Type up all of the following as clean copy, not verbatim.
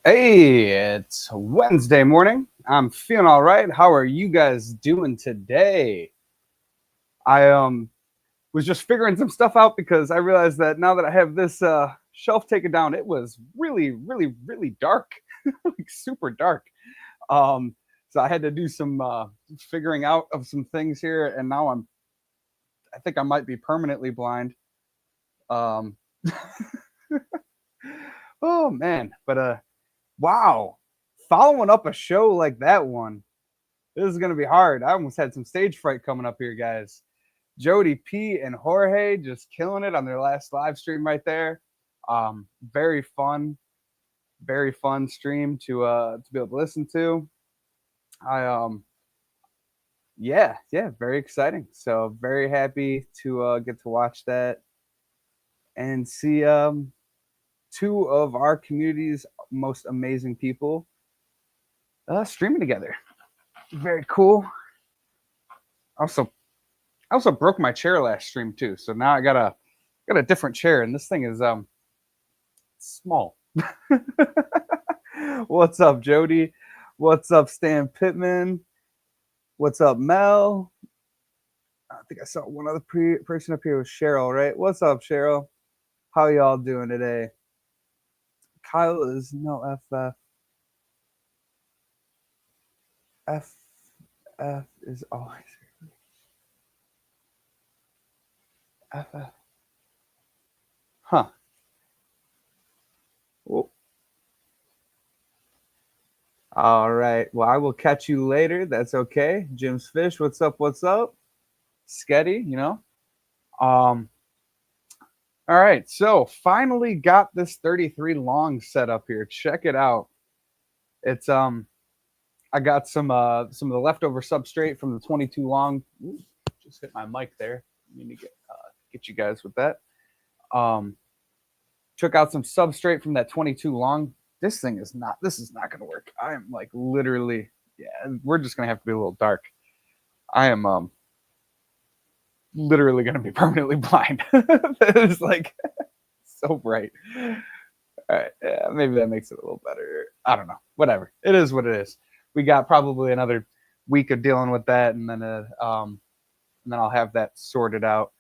Hey, it's Wednesday morning. I'm feeling all right. How are you guys doing today? I was just figuring some stuff out because I realized that now that I have this shelf taken down, it was really dark, like super dark. Um, so I had to do some figuring out of some things here, and now I think I might be permanently blind. Um, oh man, but wow, following up a show like that one. This is gonna be hard. I almost had some stage fright coming up here, guys. Jody P and Jorge just killing it on their last live stream right there. Very fun stream to be able to listen to. I yeah, very exciting. So very happy to get to watch that and see two of our community's most amazing people streaming together. Very cool. Also, I also broke my chair last stream too, so now I got a different chair, and this thing is small. What's up, Jody? What's up, Stan Pittman? What's up, Mel? I think I saw one other person up here with Cheryl, right? What's up, Cheryl? How y'all doing today? Kyle is no FF. FF is always FF. Huh. Well, all right. Well, I will catch you later. That's okay. Jim's Fish, what's up? What's up? Sketty, you know. Um, all right, so finally got this 33 long set up here. Check it out. It's I got some of the leftover substrate from the 22 long. Ooh, just hit my mic there. I need to get you guys with that. Um, took out some substrate from that 22 long. This is not going to work. I am like literally, yeah, we're just going to have to be a little dark. I am literally going to be permanently blind. That is like so bright. All right, yeah, maybe that makes it a little better. I don't know. Whatever. It is what it is. We got probably another week of dealing with that, and then I'll have that sorted out.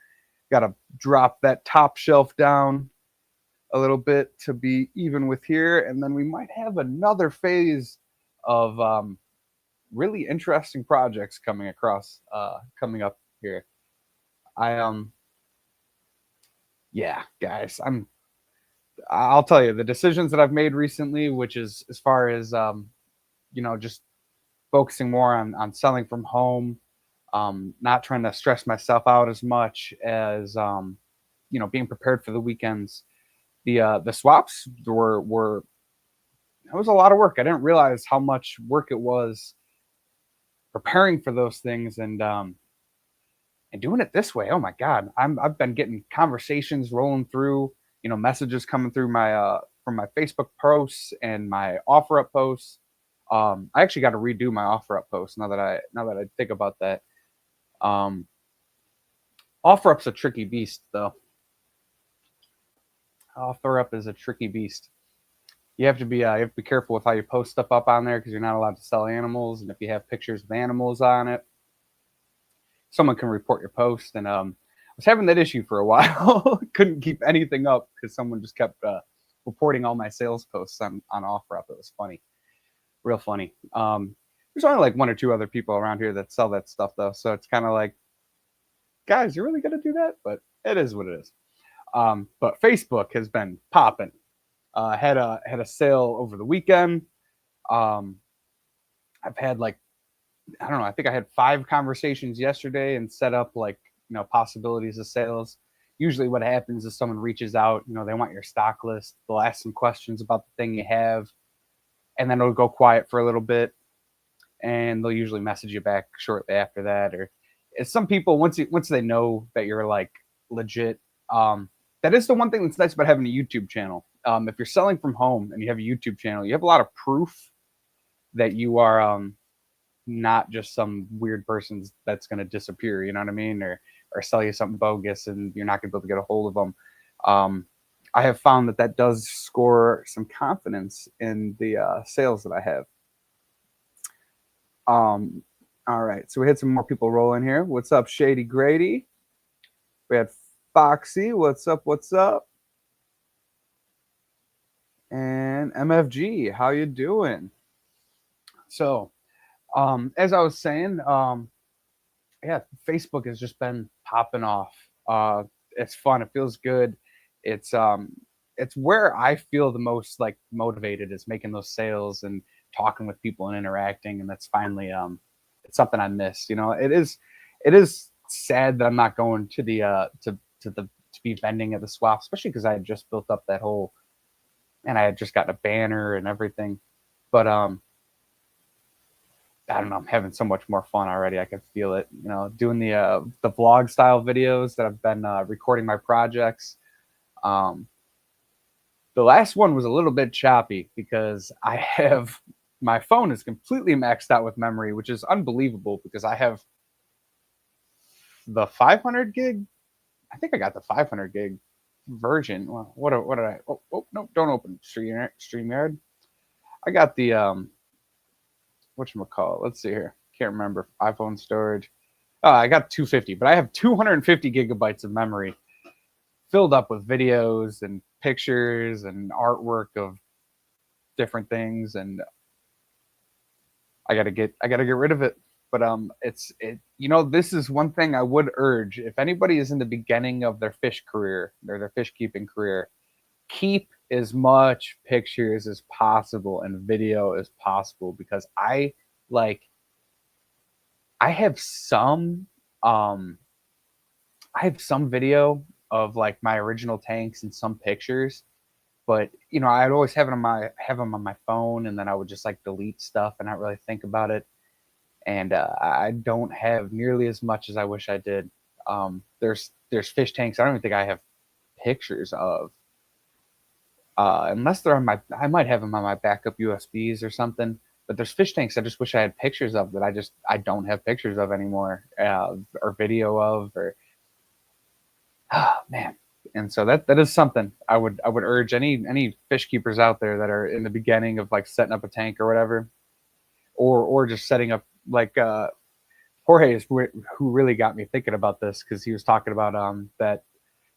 Got to drop that top shelf down a little bit to be even with here, and then we might have another phase of really interesting projects coming up here. I yeah, guys, I'll tell you the decisions that I've made recently, which is as far as just focusing more on selling from home, not trying to stress myself out as much as being prepared for the weekends. The swaps were it was a lot of work. I didn't realize how much work it was preparing for those things and doing it this way. Oh my god, I've been getting conversations rolling through, messages coming through my from my Facebook posts and my OfferUp posts. I actually got to redo my OfferUp post now that I think about that. Um, OfferUp's a tricky beast, though. OfferUp is a tricky beast. You have to be careful with how you post stuff up on there because you're not allowed to sell animals, and if you have pictures of animals on it, someone can report your post. And I was having that issue for a while. Couldn't keep anything up because someone just kept reporting all my sales posts on OfferUp. It was funny, real funny. There's only like one or two other people around here that sell that stuff though, so it's kind of like, guys, you're really gonna do that? But it is what it is. But Facebook has been popping. Had a sale over the weekend. Um, I've had like, I don't know. I think I had 5 conversations yesterday and set up like possibilities of sales. Usually, what happens is someone reaches out. They want your stock list. They'll ask some questions about the thing you have, and then it'll go quiet for a little bit, and they'll usually message you back shortly after that. Or some people, once they know that you're like legit, that is the one thing that's nice about having a YouTube channel. If you're selling from home and you have a YouTube channel, you have a lot of proof that you are not just some weird person that's going to disappear. You know what I mean? Or sell you something bogus and you're not going to be able to get a hold of them. I have found that does score some confidence in the sales that I have. All right, so we had some more people rolling here. What's up, Shady Grady? We had Foxy. What's up? What's up? And MFG, how you doing? So, as I was saying, yeah, Facebook has just been popping off. It's fun. It feels good. It's um, it's where I feel the most like motivated is making those sales and talking with people and interacting, and that's finally it's something I miss. You know, it is sad that I'm not going to the to be vending at the swap, especially because I had just built up that whole and I had just gotten a banner and everything. But I don't know. I'm having so much more fun already. I can feel it. You know, doing the vlog style videos that I've been recording my projects. Um, the last one was a little bit choppy because I have my phone is completely maxed out with memory, which is unbelievable because I have the 500 gig. I think I got the 500 gig version. Well, what did I? Oh no! Don't open StreamYard. I got the whatchamacallit. Let's see here. Can't remember. iPhone storage. I got 250, but I have 250 gigabytes of memory filled up with videos and pictures and artwork of different things, and I gotta get rid of it. But this is one thing I would urge if anybody is in the beginning of their fish career or their fish keeping career, keep as much pictures as possible and video as possible because like I have some um I have some video of like my original tanks and some pictures, but I'd always have them on my phone, and then I would just like delete stuff and not really think about it. And I don't have nearly as much as I wish I did. There's fish tanks I don't even think I have pictures of, unless they're on I might have them on my backup USBs or something. But there's fish tanks I just wish I had pictures of that I don't have pictures of anymore, or video of, or man. And so that is something I would urge any fish keepers out there that are in the beginning of like setting up a tank or whatever, or just setting up like Jorge is who really got me thinking about this because he was talking about that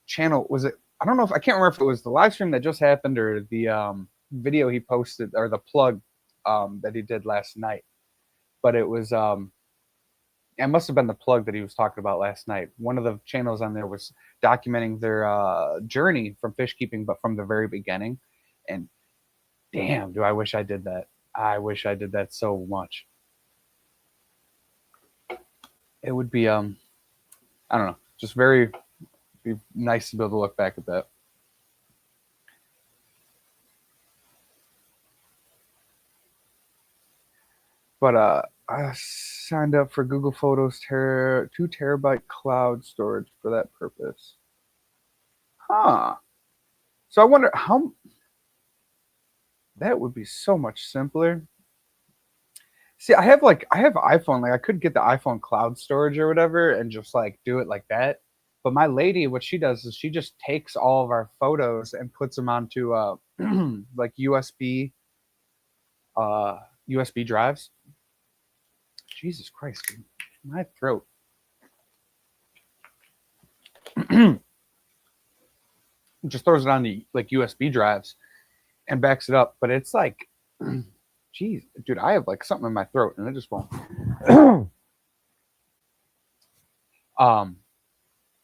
channel. Was it? I don't know if I can't remember if it was the live stream that just happened or the video he posted or the plug that he did last night. But it must have been the plug that he was talking about last night. One of the channels on there was documenting their journey from fish keeping, but from the very beginning. And damn, do I wish I did that. I wish I did that so much. It would be I don't know, just be nice to be able to look back at that. But I signed up for Google Photos 2 terabyte cloud storage for that purpose. Huh. So I wonder how that would be so much simpler. See, I have iPhone, like I could get the iPhone cloud storage or whatever and just like do it like that. But my lady, what she does is she just takes all of our photos and puts them onto like USB drives. Jesus Christ, dude. My throat. Just throws it on the like USB drives and backs it up. But it's like, geez, dude, I have like something in my throat and it just won't.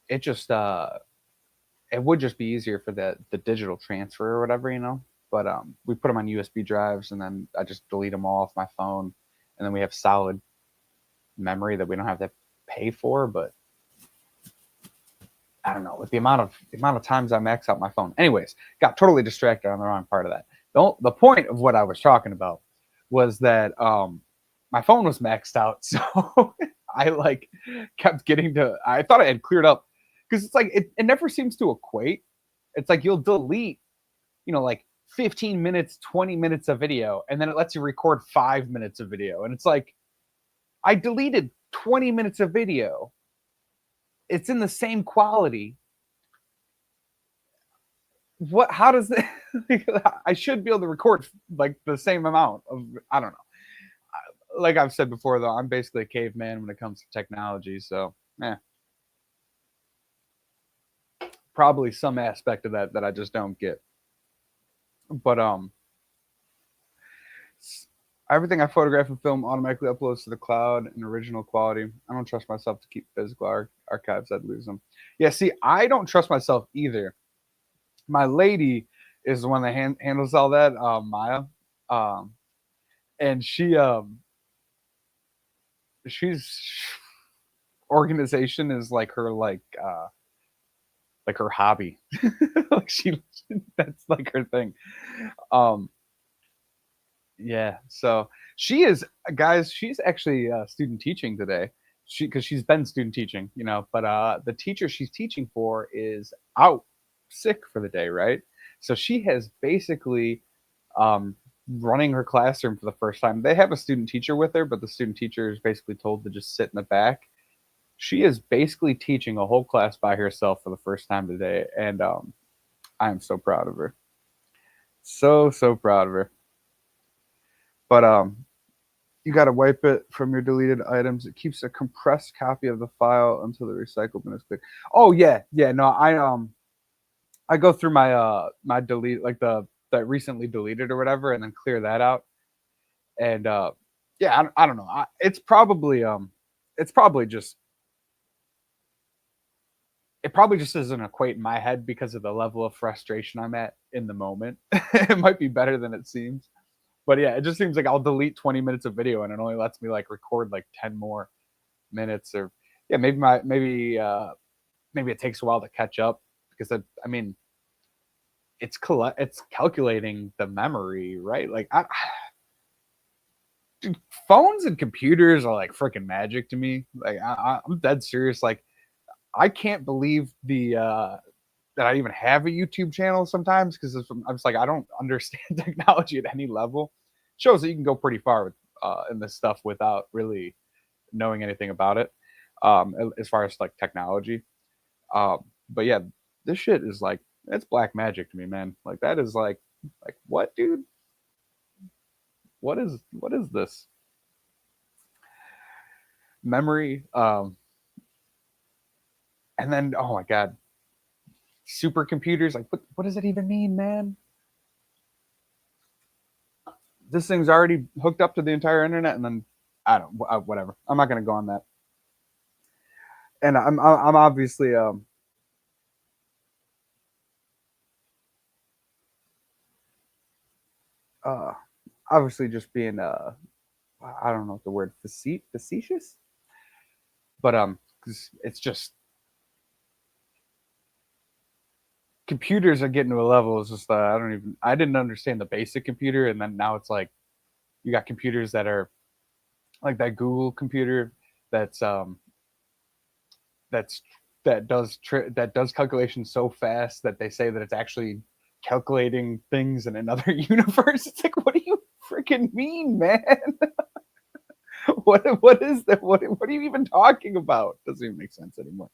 It just it would just be easier for the digital transfer or whatever. But we put them on USB drives and then I just delete them all off my phone, and then we have solid memory that we don't have to pay for. But I don't know, with the amount of times I max out my phone. Anyways, got totally distracted on the wrong part of that. The point of what I was talking about was that my phone was maxed out, so I like kept getting to. I thought it had cleared up because it's like it never seems to equate. It's like you'll delete, like 15 minutes, 20 minutes of video, and then it lets you record 5 minutes of video, and it's like I deleted 20 minutes of video. It's in the same quality. what? How does it? I should be able to record like the same amount of. I don't know. Like I've said before, though, I'm basically a caveman when it comes to technology. So, probably some aspect of that I just don't get. But everything I photograph and film automatically uploads to the cloud in original quality. I don't trust myself to keep physical archives. I'd lose them. Yeah, see, I don't trust myself either. My lady is the one that handles all that, Maya, um, and she's organization is like her hobby. Like that's like her thing. Um, yeah, so she is, guys. She's actually student teaching today. Because she's been student teaching, but the teacher she's teaching for is out sick for the day, right? So she has basically um, running her classroom for the first time. They have a student teacher with her, but the student teacher is basically told to just sit in the back. She is basically teaching a whole class by herself for the first time today, and I am so proud of her. So proud of her. But you got to wipe it from your deleted items. It keeps a compressed copy of the file until the recycle bin is clear. Oh yeah. No, I go through my delete, like the that recently deleted or whatever, and then clear that out. And yeah, I don't know. It's probably just it probably just doesn't equate in my head because of the level of frustration I'm at in the moment. It might be better than it seems. But yeah, it just seems like I'll delete 20 minutes of video and it only lets me like record like 10 more minutes. Or yeah, maybe it takes a while to catch up because I mean it's calculating the memory, right? Like dude, phones and computers are like freaking magic to me. Like I'm dead serious. Like I can't believe the that I even have a YouTube channel sometimes because I'm just like I don't understand technology at any level. Shows that you can go pretty far with in this stuff without really knowing anything about it, as far as like technology. But yeah, this shit is like it's black magic to me, man. Like that is like what, dude? What is this memory? And then oh my god, supercomputers. Like what does it even mean, man? This thing's already hooked up to the entire internet, and then I don't whatever. I'm not gonna go on that. And I'm obviously uh obviously just being I don't know what the word facetious, but 'cause it's just computers are getting to a level. It's just I didn't understand the basic computer, and then now it's like you got computers that are like that Google computer that's that's that does calculations so fast that they say that it's actually calculating things in another universe. It's like, what do you freaking mean, man? What is that? What are you even talking about? Doesn't even make sense anymore.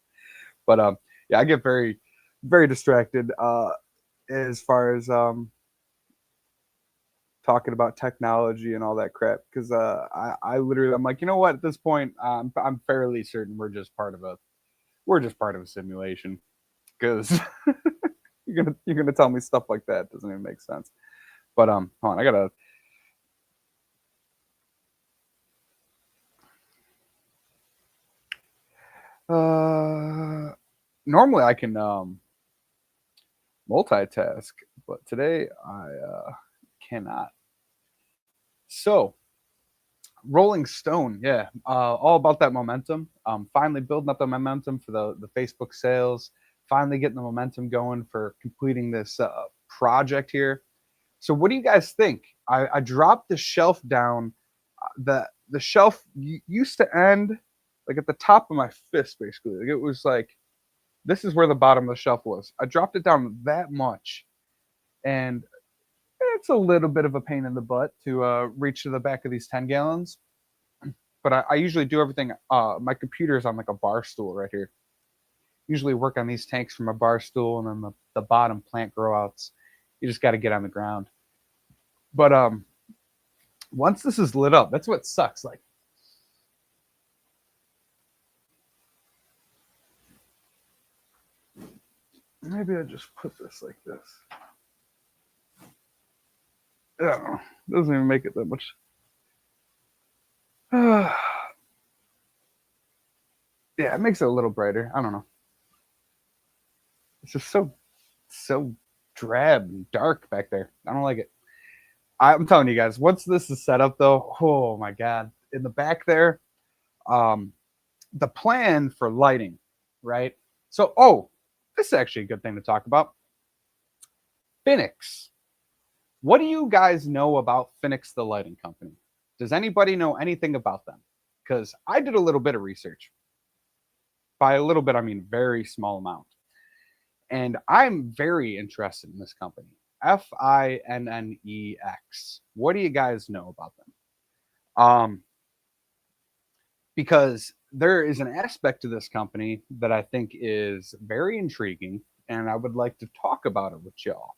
But yeah, I get very distracted as far as talking about technology and all that crap because I literally I'm like, you know what? At this point, I'm fairly certain we're just part of a simulation because you're gonna tell me stuff like that. It doesn't even make sense. But hold on, I gotta. Normally I can multitask, but today I cannot. So Rolling Stone, yeah, all about that momentum. Finally building up the momentum for the Facebook sales. Finally getting the momentum going for completing this project here. So, what do you guys think? I dropped the shelf down. The shelf used to end like at the top of my fist, basically. Like it was like this is where the bottom of the shelf was. I dropped it down that much, and it's a little bit of a pain in the butt to reach to the back of these 10 gallons. But I usually do everything. My computer is on like a bar stool right here, usually work on these tanks from a bar stool, and then the bottom plant grow outs. You just got to get on the ground. But once this is lit up, that's what sucks. Like, maybe I just put this like this. I don't know. Doesn't even make it that much. Yeah, it makes it a little brighter. I don't know. It's just so drab and dark back there. I don't like it. I'm telling you guys, once this is set up though, oh my god. In the back there, um, the plan for lighting, right? So, this is actually a good thing to talk about. Phoenix. What do you guys know about Phoenix, the lighting company? Does anybody know anything about them? Because I did a little bit of research. By a little bit, I mean very small amount. And I'm very interested in this company. Finnex. What do you guys know about them? Because there is an aspect to this company that I think is very intriguing, and I would like to talk about it with y'all.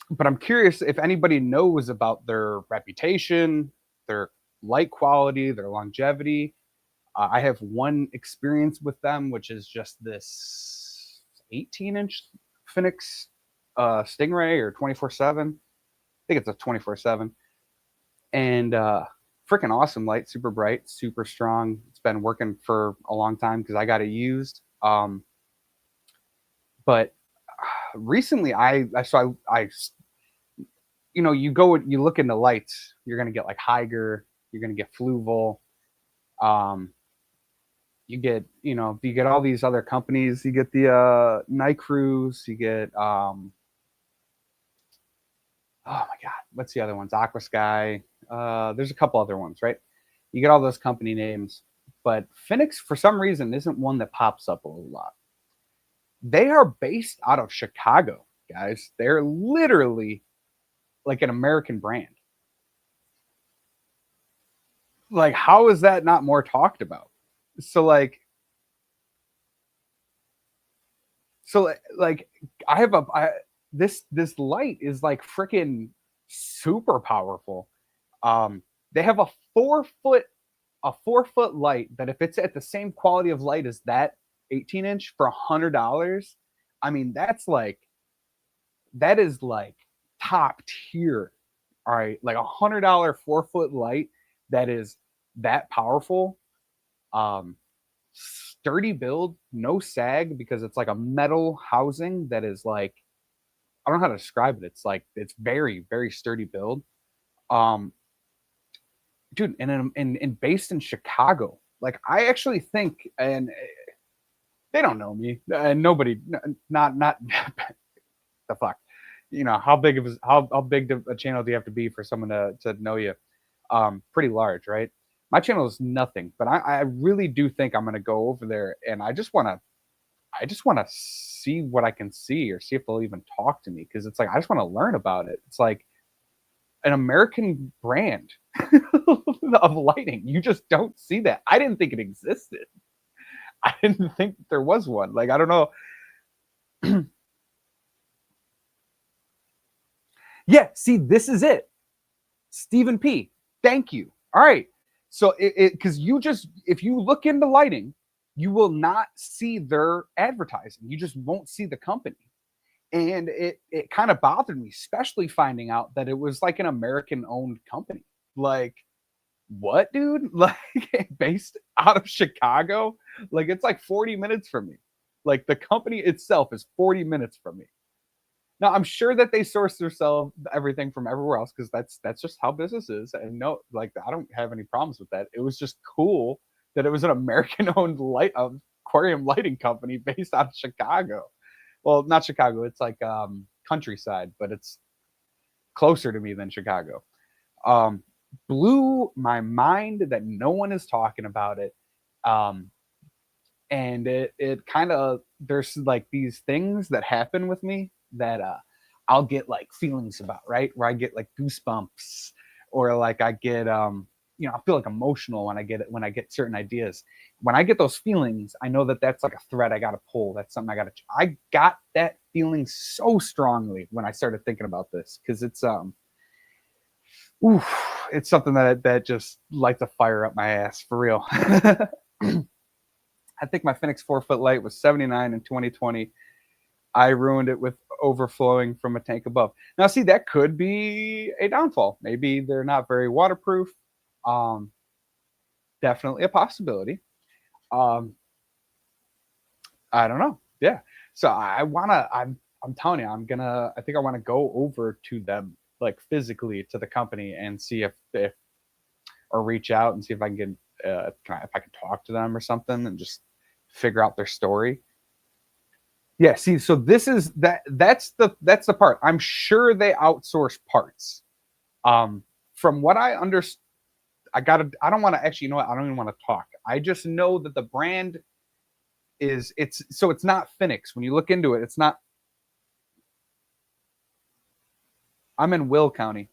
But I'm curious if anybody knows about their reputation, their light quality, their longevity. I have one experience with them, which is just this 18-inch Phoenix Stingray or 24/7. I think it's a 24/7, and freaking awesome light, super bright, super strong. It's been working for a long time because I got it used. But recently, I you look into lights, you're gonna get like Haiger, you're gonna get Fluval. You get all these other companies. You get the Nycrews. You get oh my god, what's the other ones? Aquasky. There's a couple other ones, right? You get all those company names, but Phoenix for some reason isn't one that pops up a lot. They are based out of Chicago, guys. They're literally like an American brand. Like, how is that not more talked about? So like I have this light is like freaking super powerful. They have a 4 foot light that if it's at the same quality of light as that 18-inch for $100, I mean that is like top tier. All right, like $100 4-foot light that is that powerful. Sturdy build, no sag because it's like a metal housing that is like, I don't know how to describe it. It's like it's very very sturdy build. Um, Dude, and based in Chicago. Like I actually think, and they don't know me, and nobody, not the fuck, how big of how big of a channel do you have to be for someone to know you? Pretty large, right? My channel is nothing, but I really do think I'm gonna go over there, and I just wanna see what I can see, or see if they'll even talk to me, because it's like I just want to learn about it. It's like an American brand of lighting. You just don't see that. I didn't think it existed. I didn't think there was one. Like, I don't know. Yeah, see, this is it. Stephen P. Thank you. All right. So because if you look into lighting, you will not see their advertising. You just won't see the company. And it kind of bothered me, especially finding out that it was like an American owned company. Like, what, dude? Like, based out of Chicago? Like, it's like 40 minutes from me. Like, the company itself is 40 minutes from me. Now, I'm sure that they source themselves everything from everywhere else, because that's just how business is. And no, like, I don't have any problems with that. It was just cool that it was an American owned aquarium lighting company based out of Chicago. Well, not Chicago. It's like countryside, but it's closer to me than Chicago. Blew my mind that no one is talking about it. And it kind of, there's like these things that happen with me that I'll get like feelings about, right? Where I get like goosebumps, or like I get I feel like emotional when I get certain ideas. When I get those feelings, I know that that's like a thread I got to pull. That's something I got that feeling so strongly when I started thinking about this, because it's something that just lights a fire up my ass for real. I think my Fenix 4-foot light was 79 in 2020. I ruined it with overflowing from a tank above. Now, see, that could be a downfall. Maybe they're not very waterproof. Um, Definitely a possibility. Um, I don't know. Yeah. So I'm telling you, I think I want to go over to them, like physically to the company, and see if or reach out and see if I can get, if I can talk to them or something and just figure out their story. Yeah, see, so this is that's the part. I'm sure they outsource parts. Um, from what I understand, I don't want to actually, you know what, I don't even want to talk. I just know that the brand it's not Phoenix. When you look into it, it's not. I'm in Will County.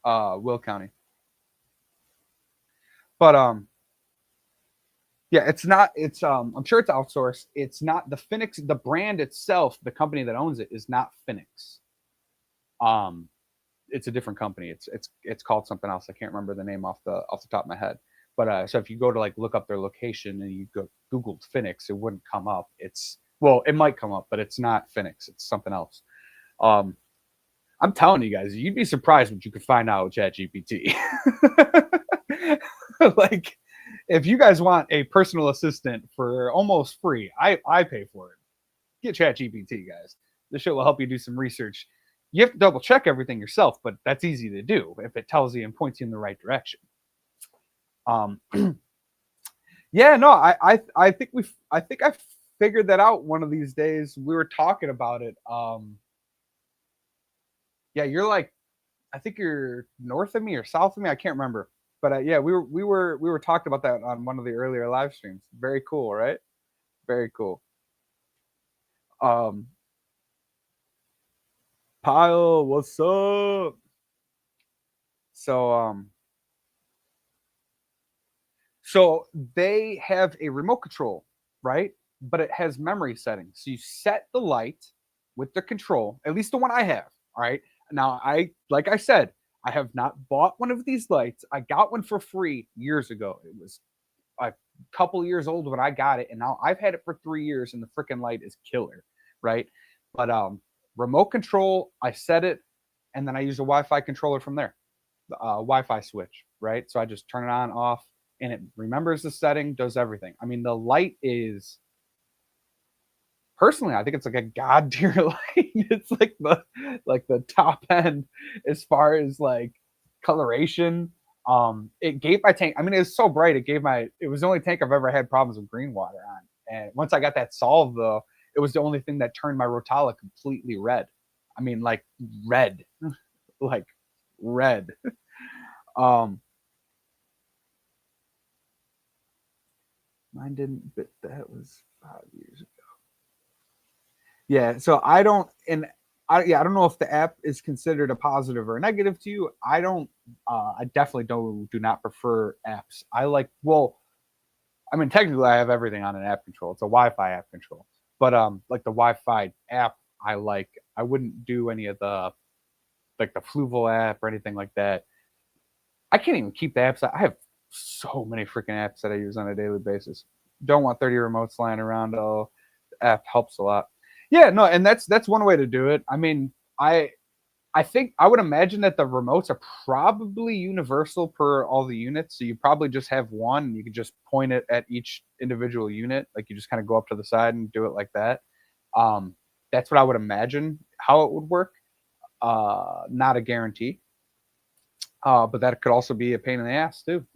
Will County. But yeah, it's not. I'm sure it's outsourced. It's not the Phoenix. The brand itself, the company that owns it, is not Phoenix. Um, it's a different company. It's called something else. I can't remember the name off the top of my head. But so if you go to like look up their location and you go Google Phoenix, it wouldn't come up. It might come up, but it's not Phoenix. It's something else. Um, I'm telling you guys, you'd be surprised what you could find out with ChatGPT. Like, if you guys want a personal assistant for almost free, I pay for it. Get ChatGPT, guys. This shit will help you do some research. You have to double check everything yourself, but that's easy to do if it tells you and points you in the right direction. Um, yeah, no, I think I figured that out one of these days. We were talking about it. Yeah, you're like, I think you're north of me or south of me. I can't remember. But yeah, we were talking about that on one of the earlier live streams. Very cool, right? Very cool. Um, Pile, what's up? So so they have a remote control, right? But it has memory settings. So you set the light with the control, at least the one I have. All right. Now, like I said, I have not bought one of these lights. I got one for free years ago. It was a couple years old when I got it, and now I've had it for 3 years, and the freaking light is killer, right? But remote control, I set it, and then I use a Wi-Fi controller from there, Wi-Fi switch, right? So I just turn it on, off, and it remembers the setting, does everything. I mean, the light is, personally, I think it's like a god tier light. It's like the top end as far as like coloration. It gave my tank. I mean, it was so bright. It was the only tank I've ever had problems with green water on. And once I got that solved, though, it was the only thing that turned my Rotala completely red. I mean, like red, like red. Um, Mine didn't, but that was 5 years ago. Yeah, so I don't, and I don't know if the app is considered a positive or a negative to you. I don't. I definitely do not prefer apps. I mean, technically, I have everything on an app control. It's a Wi-Fi app control, but like the Wi-Fi app, I like. I wouldn't do any of the like the Fluval app or anything like that. I can't even keep the apps. I have so many freaking apps that I use on a daily basis. Don't want 30 remotes lying around. Oh, the app helps a lot. Yeah, no, and that's one way to do it. I mean, I think I would imagine that the remotes are probably universal per all the units. So you probably just have one and you can just point it at each individual unit. Like you just kind of go up to the side and do it like that. Um, that's what I would imagine how it would work. Not a guarantee. But that could also be a pain in the ass too.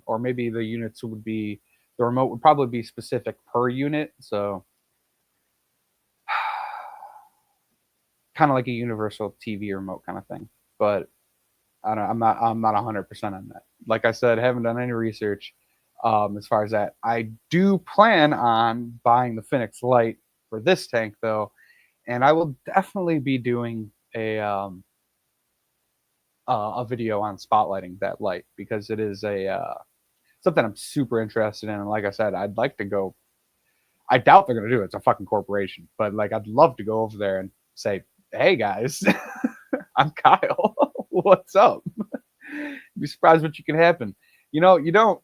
Or maybe the remote would probably be specific per unit. So kind of like a universal TV remote kind of thing. But I don't. I'm not 100% on that. Like I said, haven't done any research as far as that. I do plan on buying the Phoenix Light for this tank though, and I will definitely be doing a video on spotlighting that light, because it is something I'm super interested in. And like I said, I'd like to go. I doubt they're going to do it. It's a fucking corporation, but like I'd love to go over there and say, "Hey guys, I'm Kyle. What's up?" You'd be surprised what you can happen. You don't.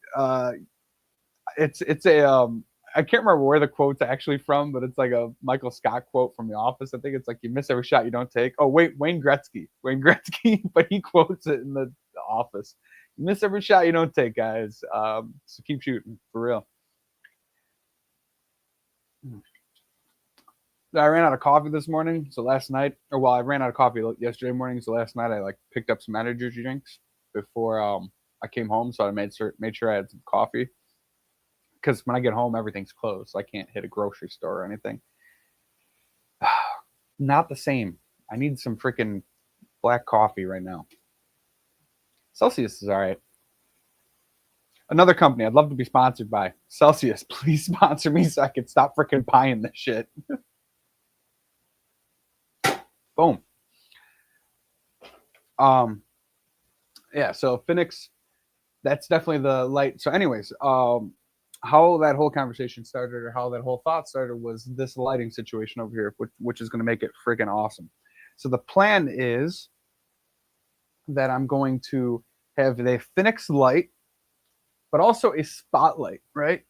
It's a I can't remember where the quote's actually from, but it's like a Michael Scott quote from The Office. I think it's like, "You miss every shot you don't take." Oh wait, Wayne Gretzky, but he quotes it in The Office. "You miss every shot you don't take, guys. So keep shooting for real." I ran out of coffee this morning, so last night, or well, I ran out of coffee yesterday morning, so last night I like picked up some energy drinks before I came home, so I made sure I had some coffee, because when I get home everything's closed, so I can't hit a grocery store or anything. Not the same. I need some freaking black coffee right now. Celsius is all right. Another company I'd love to be sponsored by, Celsius. Please sponsor me so I can stop freaking buying this shit. Boom. Yeah, so Phoenix, that's definitely the light. So anyways, how that whole conversation started, or how that whole thought started, was this lighting situation over here, which is going to make it freaking awesome. So the plan is that I'm going to have the Phoenix light, but also a spotlight, right?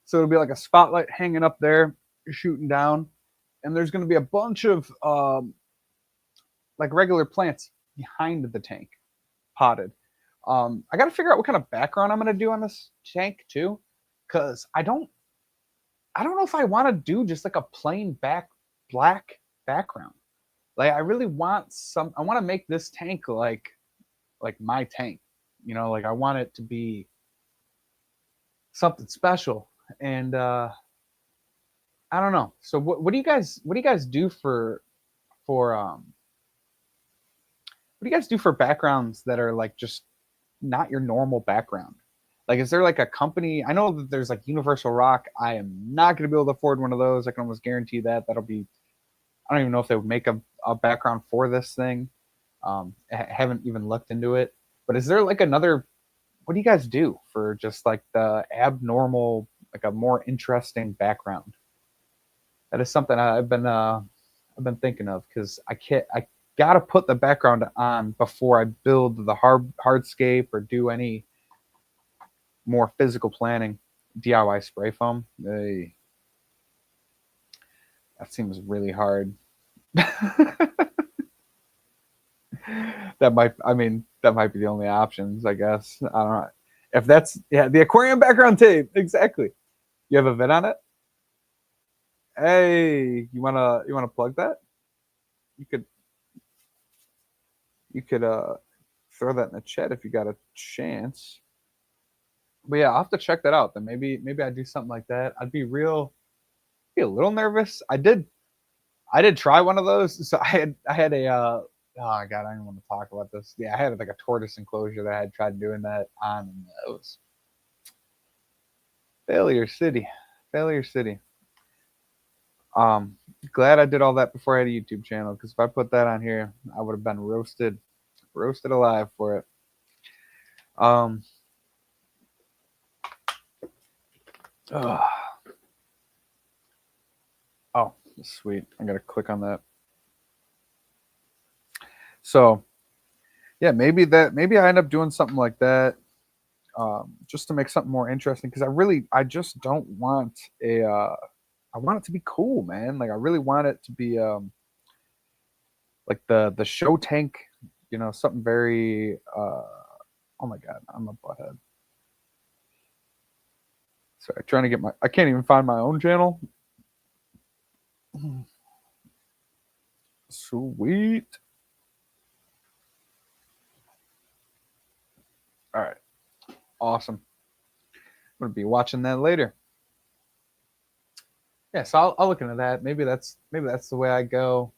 So it'll be like a spotlight hanging up there, shooting down, and there's going to be a bunch of like regular plants behind the tank, potted. I got to figure out what kind of background I'm going to do on this tank too, because I don't know if I want to do just like a plain black background. Like I really want I want to make this tank like my tank. Like I want it to be something special. And I don't know. So what do you guys do for what do you guys do for backgrounds that are like just not your normal background? Like, is there like a company? I know that there's like Universal Rock. I am not going to be able to afford one of those. I can almost guarantee that. That'll be, I don't even know if they would make a background for this thing. I haven't even looked into it. But is there like another, what do you guys do for just like the abnormal, like a more interesting background? That is something I've been thinking of, because I gotta put the background on before I build the hardscape or do any more physical planning. DIY spray foam. Hey, that seems really hard. That might be the only options, I guess. I don't know. If that's, yeah, the aquarium background tape. Exactly. You have a vid on it? Hey, you wanna plug that? You could throw that in the chat if you got a chance. But yeah, I'll have to check that out. Then maybe I'd do something like that. Be a little nervous. I did try one of those. So I had a oh god, I don't want to talk about this. Yeah, I had like a tortoise enclosure that I had tried doing that on, and it was failure city. Failure city. Um Glad I did all that before I had a YouTube channel, because if I put that on here, I would have been roasted alive for it. Um ugh. Oh, sweet. I gotta click on that. So yeah, maybe I end up doing something like that, just to make something more interesting. Because I just don't want I want it to be cool, man. Like I really want it to be like the show tank, something very oh my god, I'm a butthead. Sorry, trying to get I can't even find my own channel. Sweet. All right. Awesome. I'm gonna be watching that later. Yeah, so I'll look into that. Maybe that's the way I go.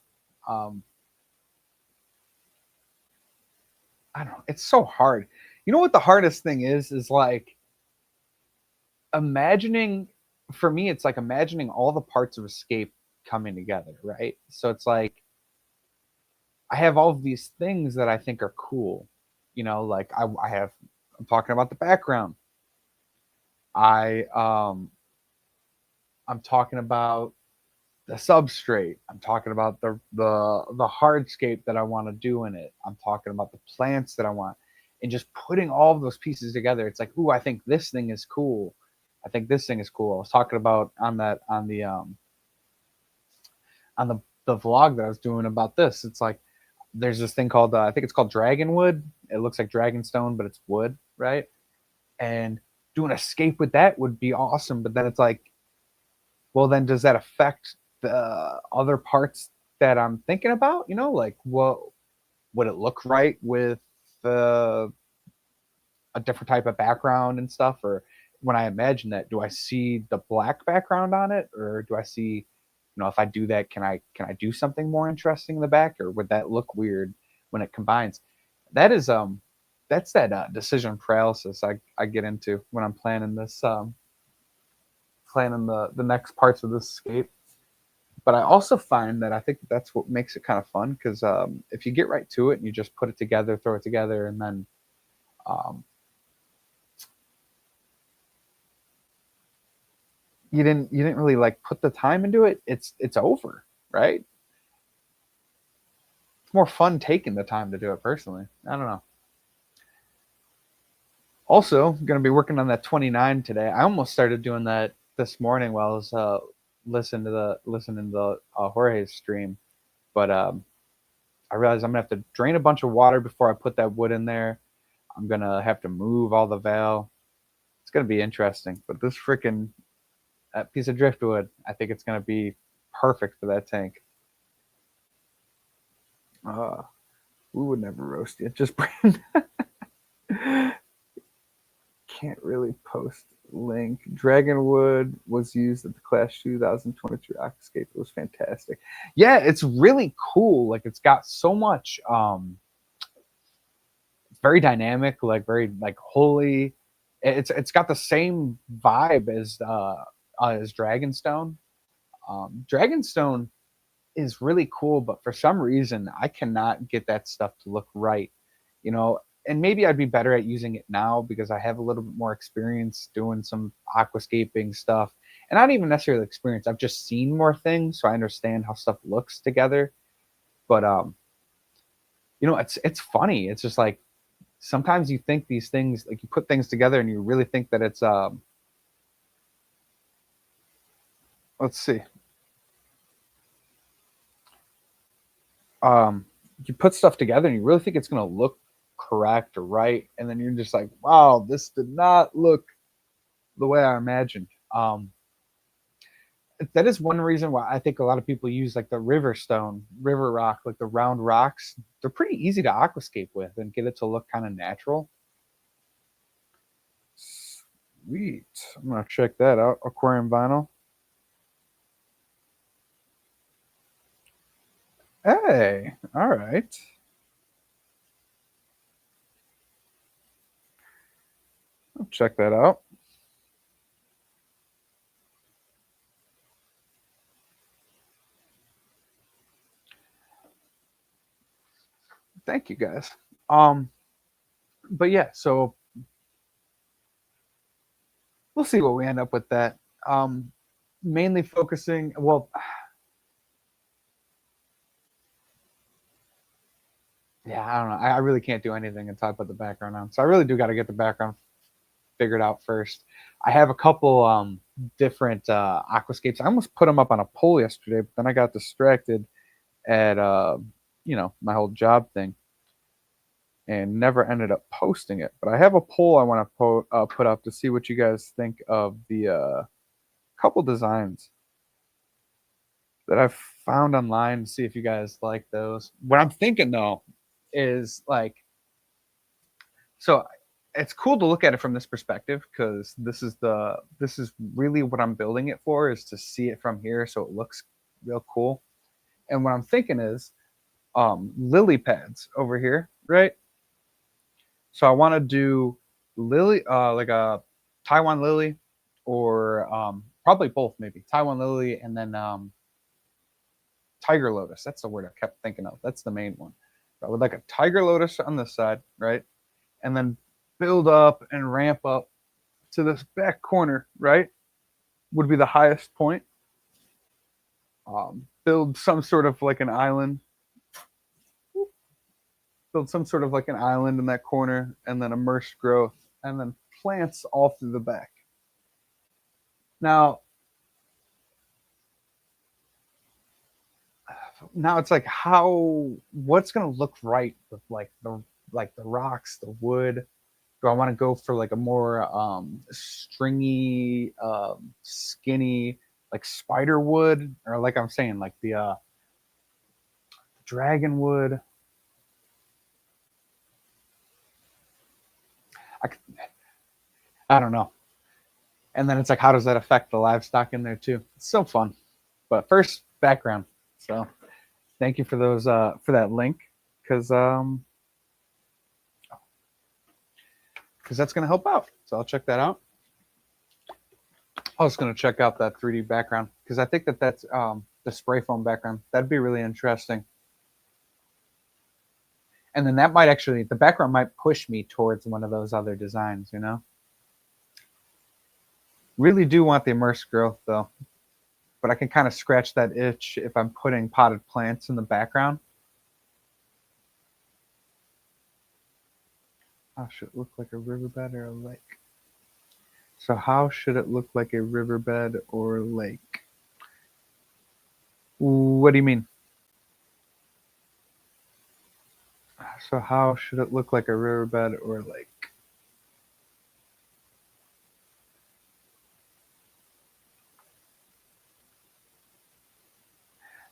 Um, I don't know. It's so hard. You know what the hardest thing is like imagining. For me, it's like imagining all the parts of Escape coming together, right? So it's like I have all of these things that I think are cool. Like I'm talking about the background. I I'm talking about the substrate. I'm talking about the hardscape that I want to do in it. I'm talking about the plants that I want, and just putting all of those pieces together. It's like, ooh, I think this thing is cool. I think this thing is cool. I was talking about on the vlog that I was doing about this. It's like there's this thing called I think it's called dragonwood. It looks like dragonstone, but it's wood, right? And doing a scape with that would be awesome. But then it's like, well, then does that affect the other parts that I'm thinking about? Like what would it look right with uh, a different type of background and stuff? Or when I imagine that, do I see the black background on it, or do I see, if I do that, can I do something more interesting in the back, or would that look weird when it combines? That is that's that decision paralysis I get into when I'm planning the next parts of this escape. But I also find that I think that's what makes it kind of fun because if you get right to it and you just put it together, throw it together, and then um, you didn't really like put the time into it, it's over, right? It's more fun taking the time to do it personally. I don't know. Also, going to be working on that 29 today. I almost started doing that this morning while I was listening to the Jorge's stream, but I realized I'm gonna have to drain a bunch of water before I put that wood in there. I'm gonna have to move all the veil. It's gonna be interesting. But this freaking that piece of driftwood, I think it's gonna be perfect for that tank. Uh, we would never roast it. Just can't really post link. Dragonwood was used at the Clash 2023 Aquascape. It was fantastic. Yeah, it's really cool. Like it's got so much it's very dynamic, like very like holy. It's got the same vibe as Dragonstone. Dragonstone is really cool, but for some reason I cannot get that stuff to look right. You know, and maybe I'd be better at using it now because I have a little bit more experience doing some aquascaping stuff. And not even necessarily experience. I've just seen more things, so I understand how stuff looks together. But it's funny. It's just like sometimes you think these things, like you put things together and you really think that it's let's see. Um you put stuff together and you really think it's going to look correct or right, and then you're just like, wow, this did not look the way I imagined. That is one reason why I think a lot of people use like the river stone, river rock, like the round rocks. They're pretty easy to aquascape with and get it to look kind of natural. Sweet. I'm gonna check that out. Aquarium vinyl. Hey, all right. I'll check that out. Thank you guys. Um, but yeah, so we'll see what we end up with that. Mainly focusing. Well, yeah, I don't know. I really can't do anything until I put the background on. So I really do got to get the background figured out first. I have a couple different aquascapes. I almost put them up on a pole yesterday, but then I got distracted at my whole job thing and never ended up posting it. But I have a poll I want to put up to see what you guys think of the couple designs that I've found online to see if you guys like those. What I'm thinking though is like, so it's cool to look at it from this perspective because this is really what I'm building it for, is to see it from here so it looks real cool. And what I'm thinking is lily pads over here, right? So I want to do lily, like a Taiwan lily, or probably both, maybe Taiwan lily and then tiger lotus. That's the word I kept thinking of. That's the main one. But with like a tiger lotus on this side, right? And then build up and ramp up to this back corner, right? Would be the highest point. Build some sort of like an island. Build some sort of like an island in that corner, and then immersed growth, and then plants all through the back. Now it's like what's gonna look right with like the rocks, the wood. Do I want to go for like a more stringy, skinny, like spider wood, or like I'm saying, like the dragon wood? I don't know. And then it's like, how does that affect the livestock in there too? It's so fun. But first, background. So thank you for those for that link, because that's going to help out. So I'll check that out. I was going to check out that 3D background, because I think that's the spray foam background. That'd be really interesting. And then that might actually, the background might push me towards one of those other designs, you know? Really do want the immersed growth though. But I can kind of scratch that itch if I'm putting potted plants in the background. How should it look like a riverbed or a lake? So how should it look like a riverbed or lake? What do you mean? So how should it look like a riverbed or a lake?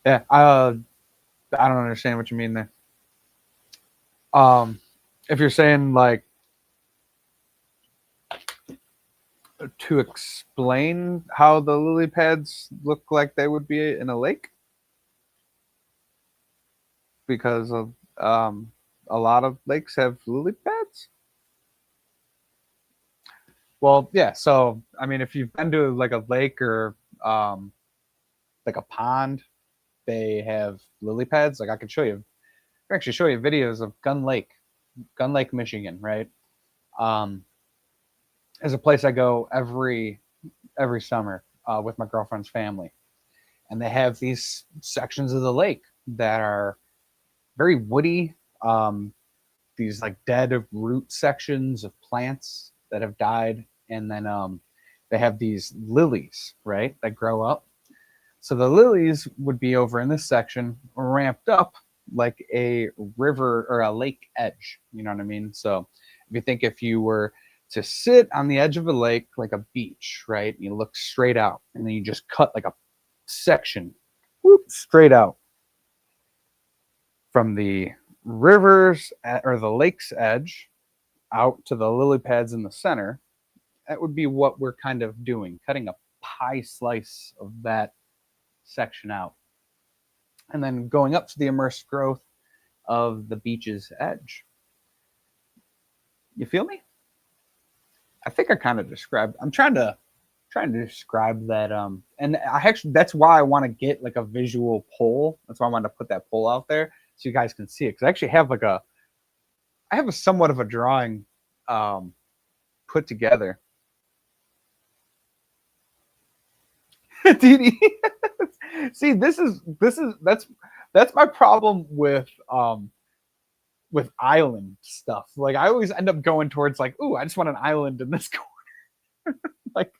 Yeah, I don't understand what you mean there. If you're saying like to explain how the lily pads look like they would be in a lake, because of a lot of lakes have lily pads. Well, yeah. So I mean, if you've been to like a lake or like a pond, they have lily pads. Like I can show you, I can actually show you videos of Gun Lake, Michigan, right? Is a place I go every summer with my girlfriend's family, and they have these sections of the lake that are very woody. These like dead root sections of plants that have died, and then they have these lilies, right, that grow up. So the lilies would be over in this section, ramped up like a river or a lake edge. You know what I mean? So if you were to sit on the edge of a lake, like a beach, right? And you look straight out, and then you just cut like a section, whoop, straight out from the rivers or the lake's edge out to the lily pads in the center. That would be what we're kind of doing, cutting a pie slice of that section out, and then going up to the immersed growth of the beach's edge. You feel me? I think I kind of described. I'm trying to describe that. And I actually, that's why I want to get like a visual poll. That's why I wanted to put that poll out there so you guys can see it. Because I actually have I have a somewhat of a drawing put together. See, that's my problem with island stuff. Like I always end up going towards like, ooh, I just want an island in this corner. Like,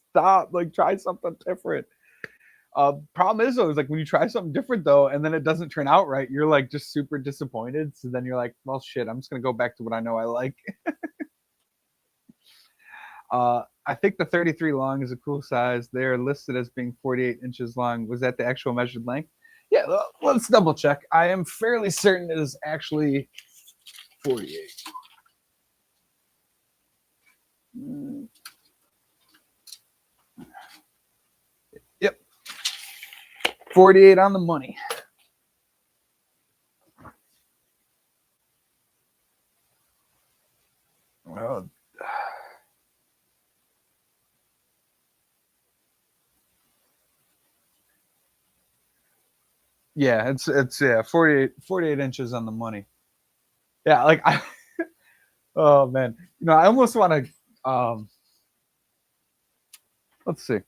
stop. Like, try something different. Problem is though, is like when you try something different though, and then it doesn't turn out right, you're like just super disappointed. So then you're like, well, shit, I'm just gonna go back to what I know I like. I think the 33 long is a cool size. They're listed as being 48 inches long. Was that the actual measured length? Yeah, let's double check. I am fairly certain it is actually 48. Yep. 48 on the money. Well, Yeah, it's 48 inches on the money. Yeah, like I oh man. I almost want to let's see.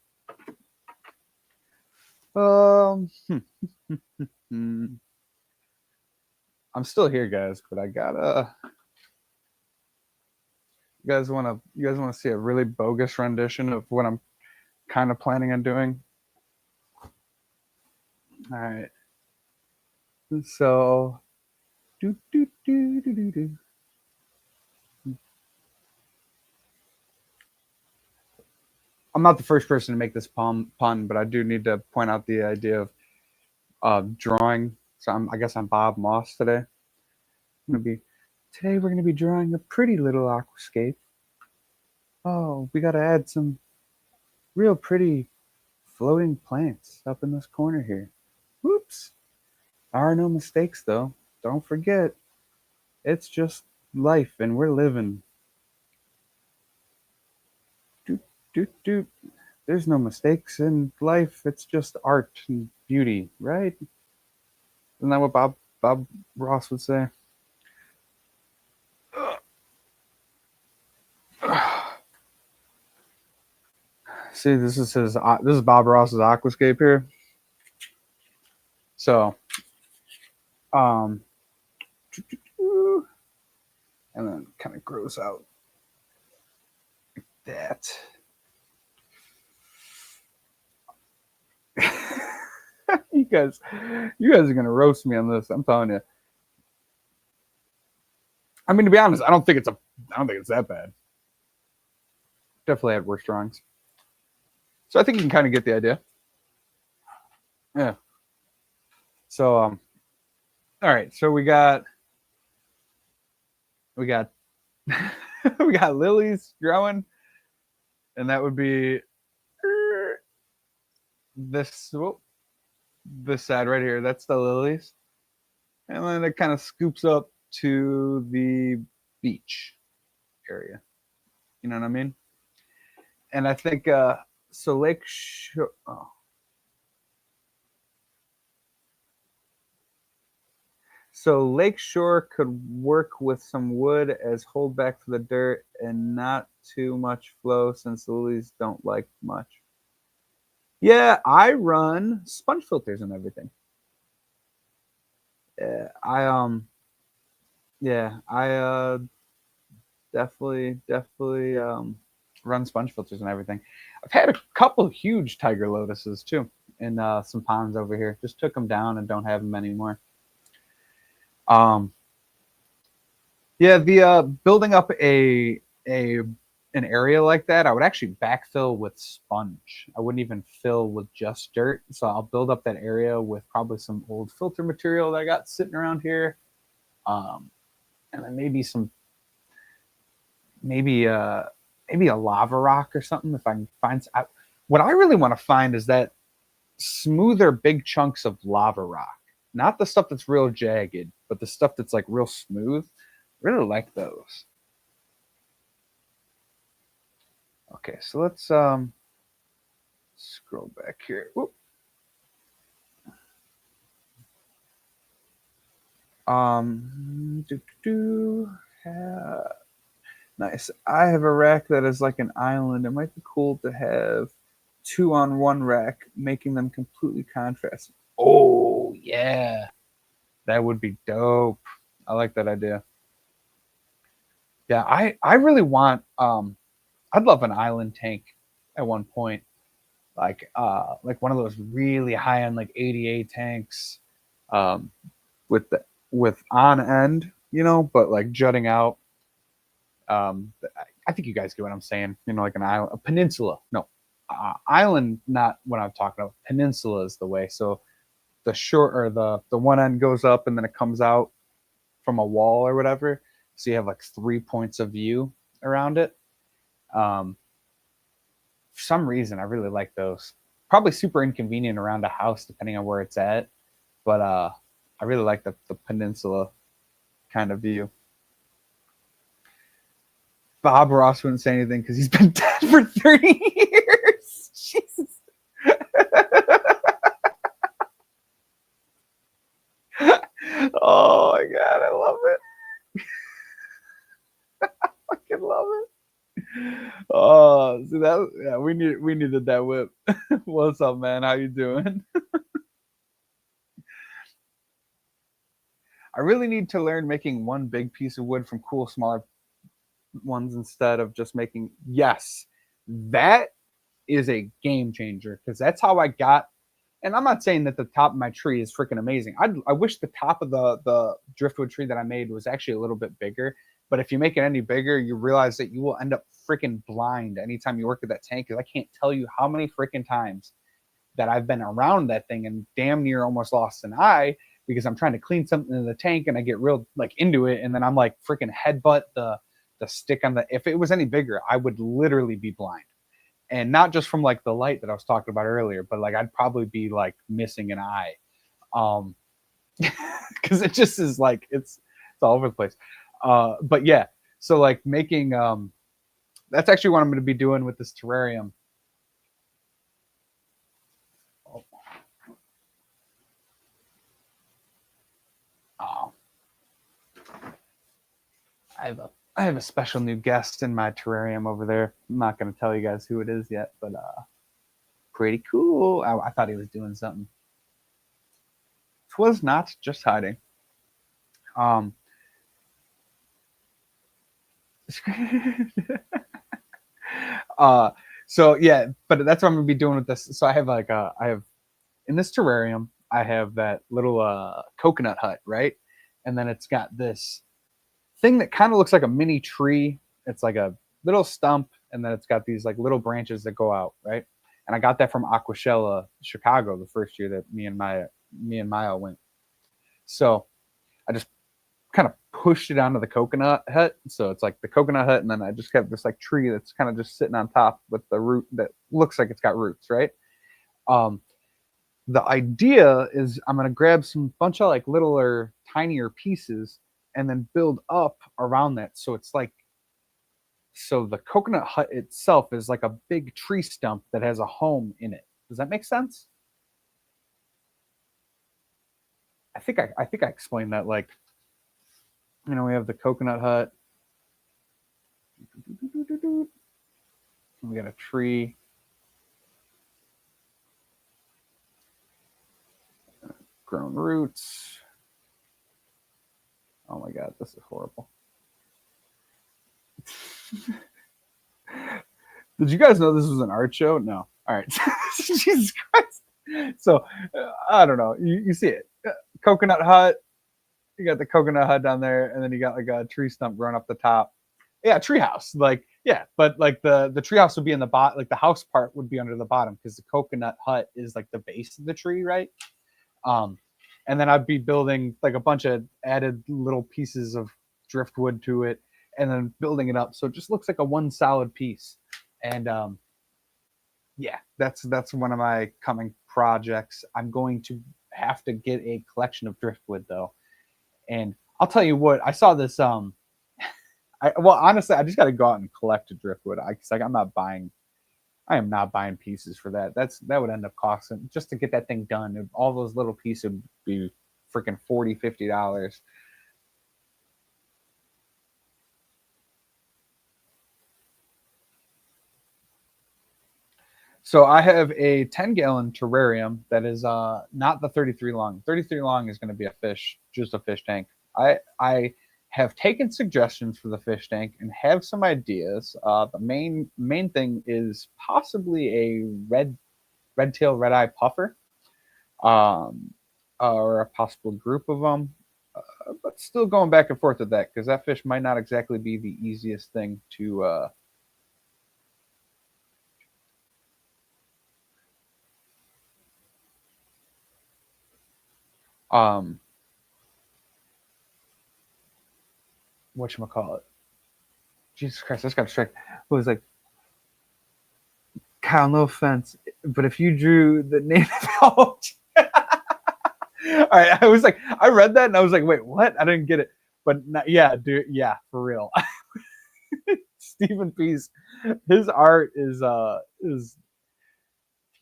Um hmm. I'm still here, guys, but I gotta you guys wanna see a really bogus rendition of what I'm kind of planning on doing? All right. So do do do do do do. I'm not the first person to make this pun, but I do need to point out the idea of drawing. So I guess I'm Bob Moss today. Today we're gonna be drawing a pretty little aquascape. Oh, we gotta add some real pretty floating plants up in this corner here. Whoops. There are no mistakes though. Don't forget, it's just life and we're living. Doot doot doot. There's no mistakes in life. It's just art and beauty, right? Isn't that what Bob Ross would say? See, this is Bob Ross's aquascape here. So, um, and then kind of grows out like that. you guys, you guys are gonna roast me on this. I'm telling you. I mean, to be honest, I don't think it's that bad. Definitely had worse drawings. So I think you can kind of get the idea. Yeah. So all right. So we got we got lilies growing, and that would be this this side right here. That's the lilies, and then it kind of scoops up to the beach area. You know what I mean? And I think so. So Lakeshore could work with some wood as hold back for the dirt and not too much flow since the lilies don't like much. Yeah, I run sponge filters and everything. Yeah, I definitely run sponge filters and everything. I've had a couple huge tiger lotuses too in some ponds over here. Just took them down and don't have them anymore. Um, yeah, the building up an area like that, I would actually backfill with sponge. I wouldn't even fill with just dirt. So I'll build up that area with probably some old filter material that I got sitting around here, and then maybe a lava rock or something if I can find. What I really want to find is that smoother big chunks of lava rock, not the stuff that's real jagged, but the stuff that's like real smooth. Really like those. Okay, so let's scroll back here. Whoop. Do, do, do. Nice. I have a rack that is like an island. It might be cool to have two on one rack, making them completely contrasting. Oh yeah, that would be dope. I like that idea. Yeah, I really want I'd love an island tank at one point, like one of those really high end like 80A tanks, um, with on end, but like jutting out. I think you guys get what I'm saying. Like an island, a peninsula. No, island, not what I'm talking about. Peninsula is the way. So the short or the one end goes up and then it comes out from a wall or whatever. So you have like 3 points of view around it. Um, for some reason, I really like those. Probably super inconvenient around a house depending on where it's at, but I really like the peninsula kind of view. Bob Ross wouldn't say anything because he's been dead for 30 years. Jesus. Oh my god, I love it. I fucking love it. Oh, see that? Yeah, we needed that whip. What's up, man? How you doing? I really need to learn making one big piece of wood from cool smaller ones instead of just making. Yes, that is a game changer because that's how I got. And I'm not saying that the top of my tree is freaking amazing. I wish the top of the driftwood tree that I made was actually a little bit bigger. But if you make it any bigger, you realize that you will end up freaking blind anytime you work with that tank. Because I can't tell you how many freaking times that I've been around that thing and damn near almost lost an eye because I'm trying to clean something in the tank and I get real like into it and then I'm like freaking headbutt the stick on the. If it was any bigger, I would literally be blind, and not just from like the light that I was talking about earlier, but like I'd probably be like missing an eye, because it just is like it's all over the place. But yeah, so like making that's actually what I'm going to be doing with this terrarium. Oh, I have a special new guest in my terrarium over there. I'm not going to tell you guys who it is yet, but pretty cool. I thought he was doing something. Twas not just hiding. Um, uh, so yeah, but that's what I'm gonna be doing with this. So I have like I have in this terrarium, I have that little coconut hut, right? And then it's got this thing that kind of looks like a mini tree. It's like a little stump, and then it's got these like little branches that go out, right? And I got that from Aquashella, Chicago, the first year that me and Maya went. So I just kind of pushed it onto the coconut hut. So it's like the coconut hut, and then I just have this like tree that's kind of just sitting on top with the root that looks like it's got roots, right? Um, the idea is I'm gonna grab some bunch of like littler, tinier pieces and then build up around that. So it's like so the coconut hut itself is like a big tree stump that has a home in it. Does that make sense? I think I explained that like we have the coconut hut. We got a tree. Grown roots. Oh my god, this is horrible. Did you guys know this was an art show? No. All right. Jesus Christ. So I don't know. You see it. Coconut hut. You got the coconut hut down there, and then you got like a tree stump growing up the top. Yeah, treehouse. Like, yeah, but like the treehouse would be in the bottom, like the house part would be under the bottom because the coconut hut is like the base of the tree, right? Um, and then I'd be building like a bunch of added little pieces of driftwood to it, and then building it up so it just looks like a one solid piece. And yeah, that's one of my coming projects. I'm going to have to get a collection of driftwood though, and I'll tell you what, I saw this. Well, honestly, I just got to go out and collect a driftwood. Like I'm not buying. I am not buying pieces for that. That would end up costing just to get that thing done. All those little pieces would be freaking $40-$50. So I have a 10-gallon terrarium that is not the 33 long. 33 long is going to be a fish, just a fish tank. I have taken suggestions for the fish tank and have some ideas. The main thing is possibly a red tail, red eye puffer, um, or a possible group of them. But still going back and forth with that because that fish might not exactly be the easiest thing to um whatchamacallit. Jesus Christ, I just got distracted. It was like, Kyle, no offense, but if you drew the native all right, I was like, I read that and I was like, wait, what? I didn't get it. But not, yeah, dude, yeah, for real. Stephen Peace, his art is all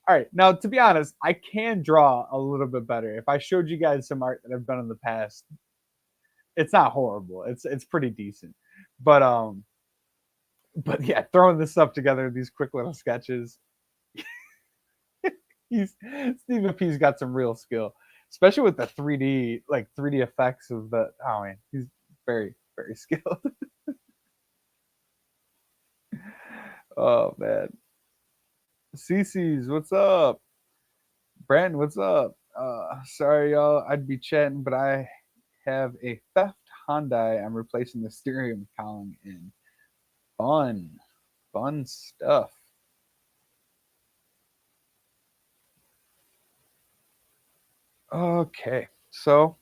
right. Now, to be honest, I can draw a little bit better. If I showed you guys some art that I've done in the past, It's not horrible. It's pretty decent. But yeah, throwing this stuff together, these quick little sketches. He's Stephen P's got some real skill, especially with the 3D effects of the. Oh man, he's very very skilled. Oh man, CC's, what's up? Brandon, what's up? Sorry y'all, I'd be chatting, but I have a theft Hyundai. I'm replacing the steering column in. Fun, fun stuff. Okay, so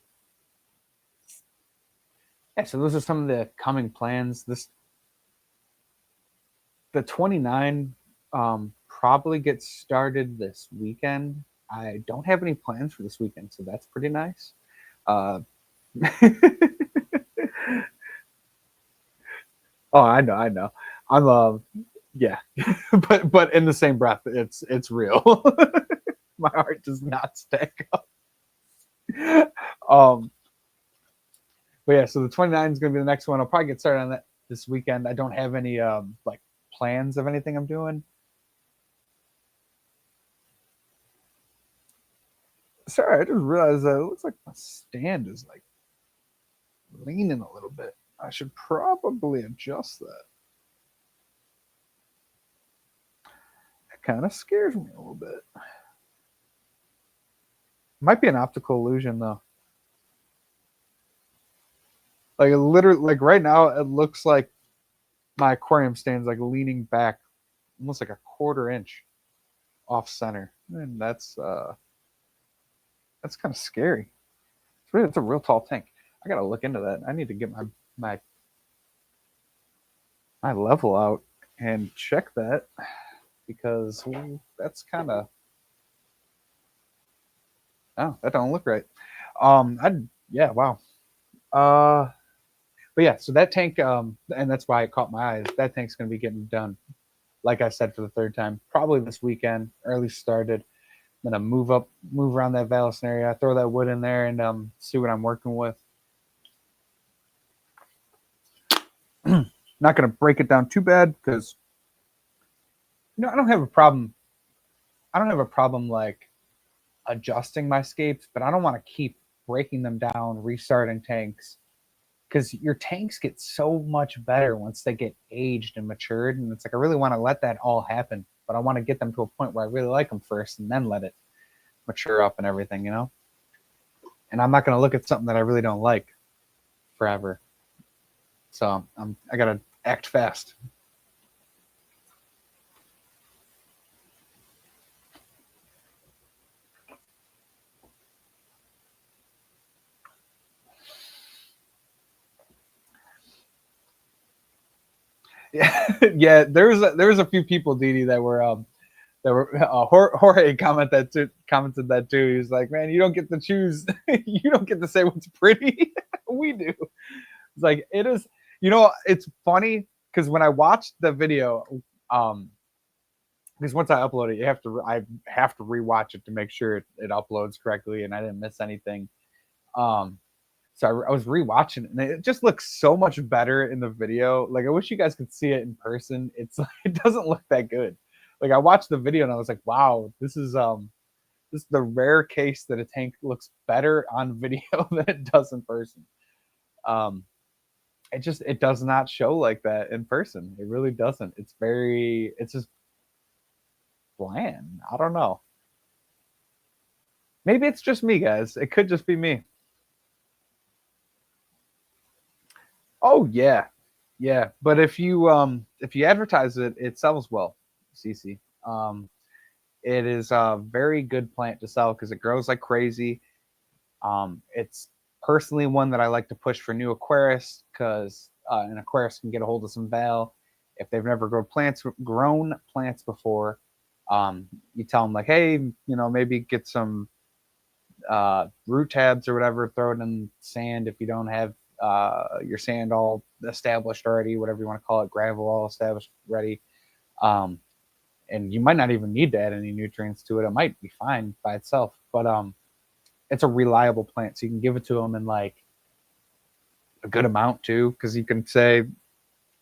yeah, so those are some of the coming plans. The 29 probably gets started this weekend. I don't have any plans for this weekend, so that's pretty nice. Oh, I know, I know. I'm yeah, but in the same breath, it's real. My heart does not stack up. um, but yeah, so the 29 is gonna be the next one. I'll probably get started on that this weekend. I don't have any like plans of anything I'm doing. Sorry, I just realized that it looks like my stand is like leaning a little bit. I should probably adjust that. It kind of scares me a little bit. Might be an optical illusion though. Like it literally, like right now, it looks like my aquarium stand's like leaning back, almost like a quarter inch off center, and that's kind of scary. It's a real tall tank. I gotta look into that. I need to get my my level out and check that because that's kind of oh that don't look right. I yeah wow. But yeah, so that tank and that's why it caught my eyes. That tank's gonna be getting done. Like I said for the third time, probably this weekend, or at least started. I'm gonna move around that Valison area, throw that wood in there, and see what I'm working with. Not gonna break it down too bad because I don't have a problem. I don't have a problem like adjusting my scapes, but I don't want to keep breaking them down, restarting tanks because your tanks get so much better once they get aged and matured. And it's like I really want to let that all happen, but I want to get them to a point where I really like them first and then let it mature up and everything, And I'm not going to look at something that I really don't like forever. So I got to act fast. Yeah, yeah. There was a few people, Didi, that were Jorge commented that too. He was like, "Man, you don't get to choose. You don't get to say what's pretty. We do." It's like it is. It's funny because when I watched the video, because once I upload it, I have to rewatch it to make sure it uploads correctly and I didn't miss anything. Um, so I was rewatching it, and it just looks so much better in the video. Like I wish you guys could see it in person. It's like, it doesn't look that good. Like I watched the video and I was like, wow, this is the rare case that a tank looks better on video than it does in person. Um, it does not show like that in person. It really doesn't. It's just bland. I don't know. Maybe it's just me, guys. It could just be me. Oh yeah, yeah. But if you advertise it, it sells well. CC. It is a very good plant to sell because it grows like crazy. It's personally one that I like to push for new aquarists because an aquarist can get a hold of some Val if they've never grown plants before. You tell them like, hey, maybe get some root tabs or whatever, throw it in sand if you don't have your sand all established already, whatever you want to call it, gravel all established ready. And you might not even need to add any nutrients to it. It might be fine by itself, but it's a reliable plant, so you can give it to them in like a good amount too, because you can say,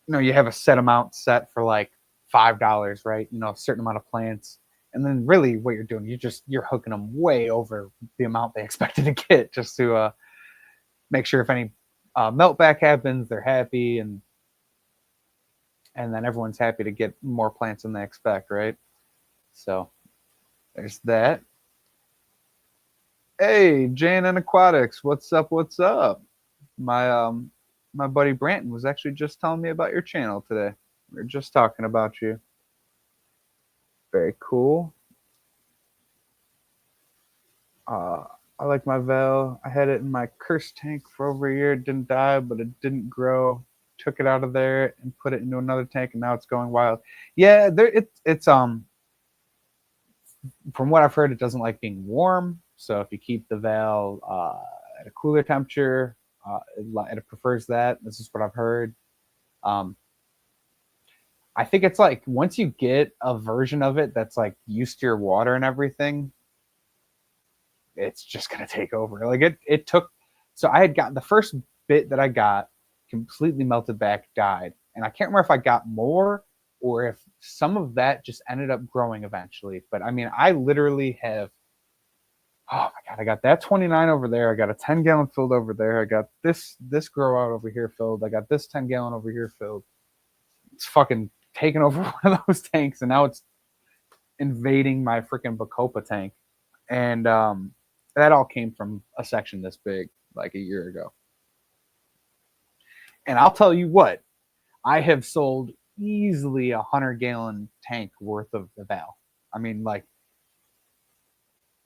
you have a set amount set for like $5, right? A certain amount of plants, and then really what you're doing, you're hooking them way over the amount they expected to get, just to make sure if any melt back happens, they're happy, and then everyone's happy to get more plants than they expect, right? So there's that. Hey, JNN Aquatics, what's up? What's up? My buddy Branton was actually just telling me about your channel today. We were just talking about you. Very cool. I like my Vel. I had it in my cursed tank for over a year. It didn't die, but it didn't grow. Took it out of there and put it into another tank, and now it's going wild. Yeah, it's from what I've heard, it doesn't like being warm. So if you keep the Vel at a cooler temperature, it prefers that. This is what I've heard. I think it's like once you get a version of it that's like used to your water and everything, it's just gonna take over. Like it took. So I had got the first bit that I got completely melted back, died, and I can't remember if I got more or if some of that just ended up growing eventually. But I mean, I literally have. Oh my god! I got that 29 over there. I got a 10-gallon filled over there. I got this grow out over here filled. I got this 10-gallon over here filled. It's fucking taken over one of those tanks, and now it's invading my freaking Bacopa tank. And that all came from a section this big, like a year ago. And I'll tell you what, I have sold easily 100-gallon tank worth of the Val. I mean, like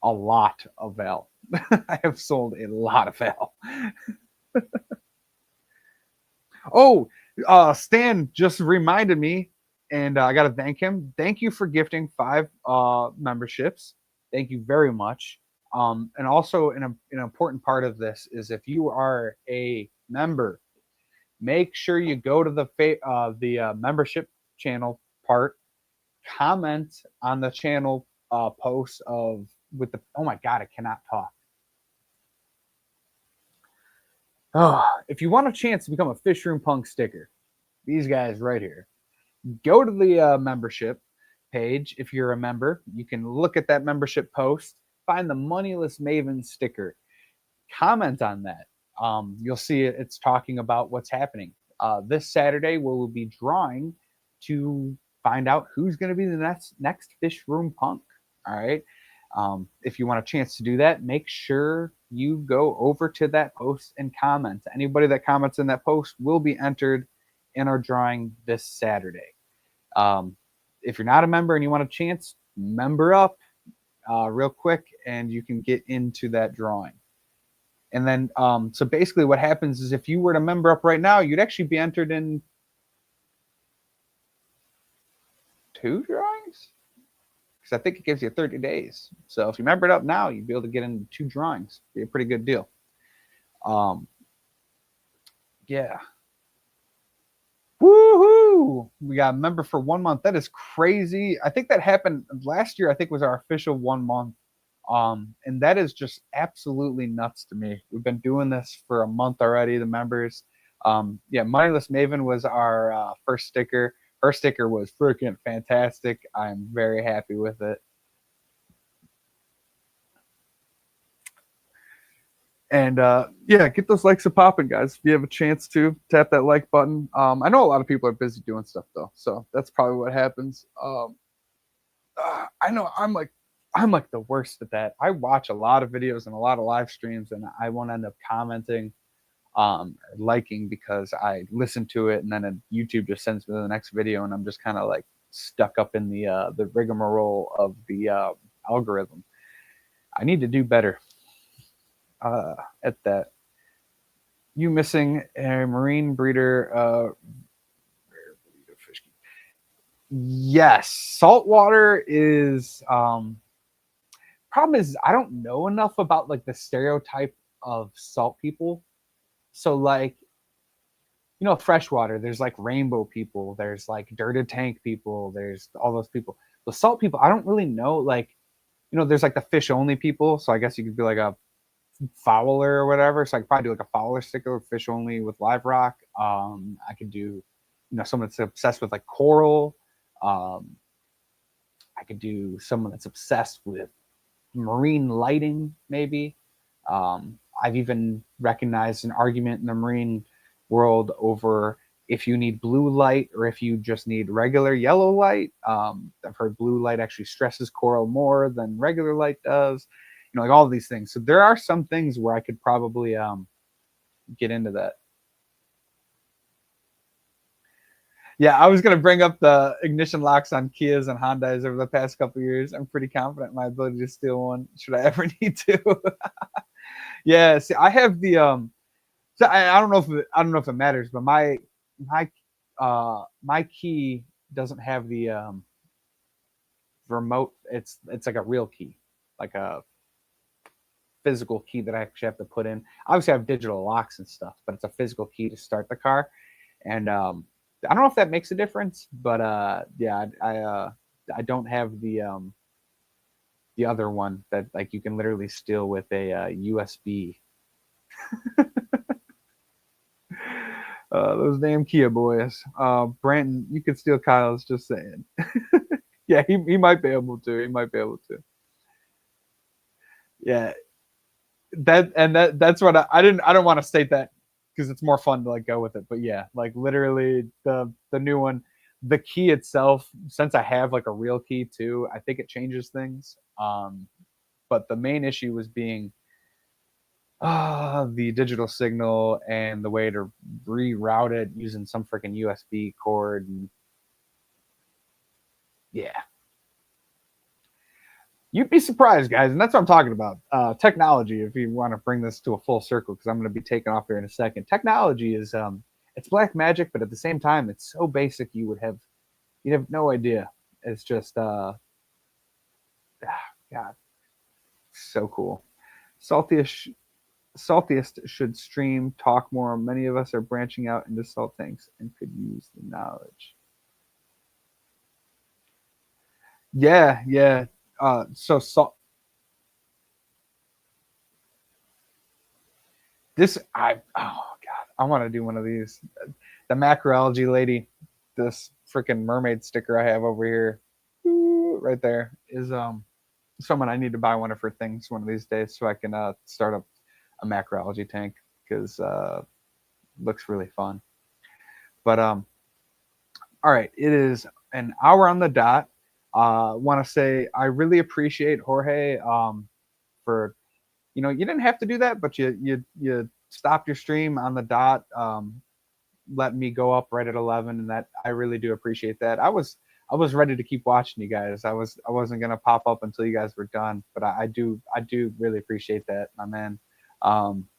a lot of Val. I have sold a lot of Val. Oh, Stan just reminded me, and I got to thank him. Thank you for gifting 5 memberships. Thank you very much. And also, an important part of this is if you are a member, make sure you go to the membership channel part, comment on the channel post with the. Oh my god, I cannot talk. Oh, if you want a chance to become a Fish Room Punk sticker, these guys right here. Go to the membership page. If you're a member, you can look at that membership post, find the Moneyless Maven sticker, comment on that. You'll see it's talking about what's happening. This Saturday, we'll be drawing to find out who's going to be the next Fish Room Punk. All right. If you want a chance to do that, make sure you go over to that post and comment. Anybody that comments in that post will be entered in our drawing this Saturday. If you're not a member and you want a chance, member up real quick, and you can get into that drawing. And then, so basically what happens is if you were to member up right now, you'd actually be entered in 2 drawings? Because I think it gives you 30 days. So if you membered up now, you'd be able to get into 2 drawings. Be a pretty good deal. Yeah. Woohoo! We got a member for 1 month. That is crazy. I think that happened last year. I think was our official 1 month. And that is just absolutely nuts to me. We've been doing this for a month already, the members. Yeah, Moneyless Maven was our first sticker. Her sticker was freaking fantastic. I'm very happy with it. And yeah, get those likes a popping, guys. If you have a chance to tap that like button. I know a lot of people are busy doing stuff though, so that's probably what happens. I know I'm like the worst at that. I watch a lot of videos and a lot of live streams, and I won't end up commenting or liking because I listen to it, and then YouTube just sends me the next video, and I'm just kind of like stuck up in the rigmarole of the algorithm. I need to do better at that. You missing a marine breeder? Yes, saltwater is. Problem is, I don't know enough about like the stereotype of salt people. So like, freshwater, there's like rainbow people, there's like dirted tank people, there's all those people. The salt people, I don't really know. Like, there's like the fish only people. So I guess you could be like a Fowler or whatever. So I could probably do like a Fowler sticker, fish only with live rock. I could do, someone that's obsessed with like coral. Um, I could do someone that's obsessed with marine lighting, maybe. I've even recognized an argument in the marine world over if you need blue light or if you just need regular yellow light. I've heard blue light actually stresses coral more than regular light does. Like all of these things. So there are some things where I could probably get into that. Yeah, I was gonna bring up the ignition locks on Kias and Hondas over the past couple of years. I'm pretty confident in my ability to steal one should I ever need to. Yeah, see, I have the So I don't know if it matters, but my key doesn't have the remote. It's like a real key, like a physical key that I actually have to put in. Obviously, I have digital locks and stuff, but it's a physical key to start the car. And I don't know if that makes a difference, but yeah, I don't have the other one that like you can literally steal with a USB. Those damn Kia boys. Branton, you could steal Kyle's, just saying. Yeah, he might be able to. He might be able to. Yeah, that's what I don't want to state that because it's more fun to like go with it. But yeah, like literally the new one, the key itself, since I have like a real key too, I think it changes things. But the main issue was being the digital signal and the way to reroute it using some freaking USB cord. And yeah, you'd be surprised, guys, and that's what I'm talking about. Technology, if you want to bring this to a full circle, because I'm going to be taking off here in a second. Technology is it's black magic, but at the same time, it's so basic you'd have no idea. It's just God, so cool. Saltiest Saltiest should stream, talk more. Many of us are branching out into salt tanks and could use the knowledge. Yeah, yeah. So salt. This I oh god, I want to do one of these. The macroalgae lady, this freaking mermaid sticker I have over here, right there, is someone I need to buy one of her things one of these days so I can start up a macroalgae tank because looks really fun. But all right, it is an hour on the dot. Want to say I really appreciate Jorge for you didn't have to do that, but you stopped your stream on the dot, let me go up right at 11, and that I really do appreciate that. I was ready to keep watching you guys. I wasn't gonna pop up until you guys were done, but I do really appreciate that, my man. Um,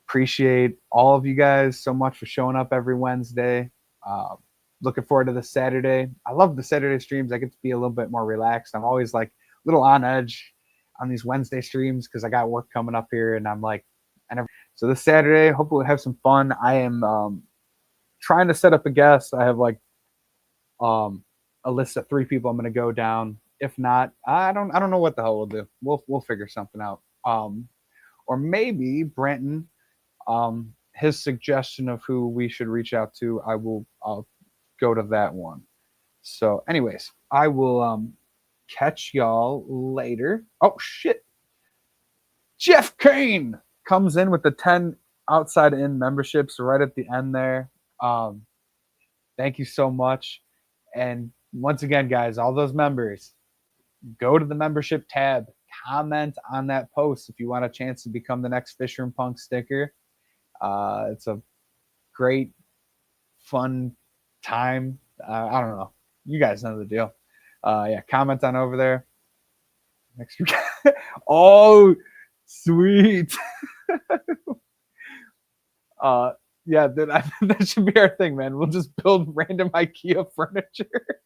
Appreciate all of you guys so much for showing up every Wednesday. Uh, Looking forward to this Saturday. I love the Saturday streams. I get to be a little bit more relaxed. I'm always like a little on edge on these Wednesday streams because I got work coming up here, and I'm like, so this Saturday, hopefully we'll have some fun. I am trying to set up a guest. I have like a list of 3 people I'm going to go down. If not, I don't know what the hell we'll do. We'll figure something out. Or maybe Brenton, his suggestion of who we should reach out to, I'll go to that one. So, anyways, I will catch y'all later. Oh shit! Jeff Kane comes in with the 10 outside in memberships right at the end there. Thank you so much. And once again, guys, all those members, go to the membership tab, comment on that post if you want a chance to become the next Fish Room Punk sticker. It's a great, fun time. I don't know. You guys know the deal. Yeah, comment on over there. Next week. Oh, sweet. Yeah, that should be our thing, man. We'll just build random IKEA furniture.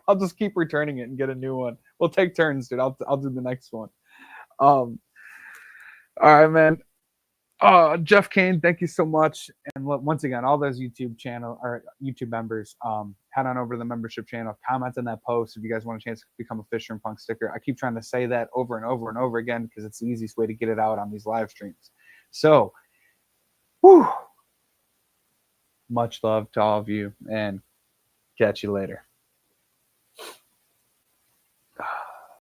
I'll just keep returning it and get a new one. We'll take turns, dude. I'll do the next one. All right, man. Jeff Kane, thank you so much. And once again, all those YouTube channel or YouTube members, head on over to the membership channel, comment on that post if you guys want a chance to become a Fisher and Punk sticker. I keep trying to say that over and over and over again because it's the easiest way to get it out on these live streams. So, much love to all of you, and catch you later.